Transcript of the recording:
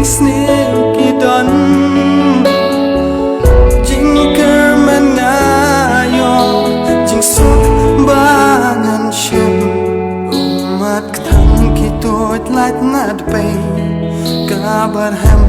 sneaky done Jinker men ngayo Jing sut bangan ship Umat ktang kitut light not pay Kabar hem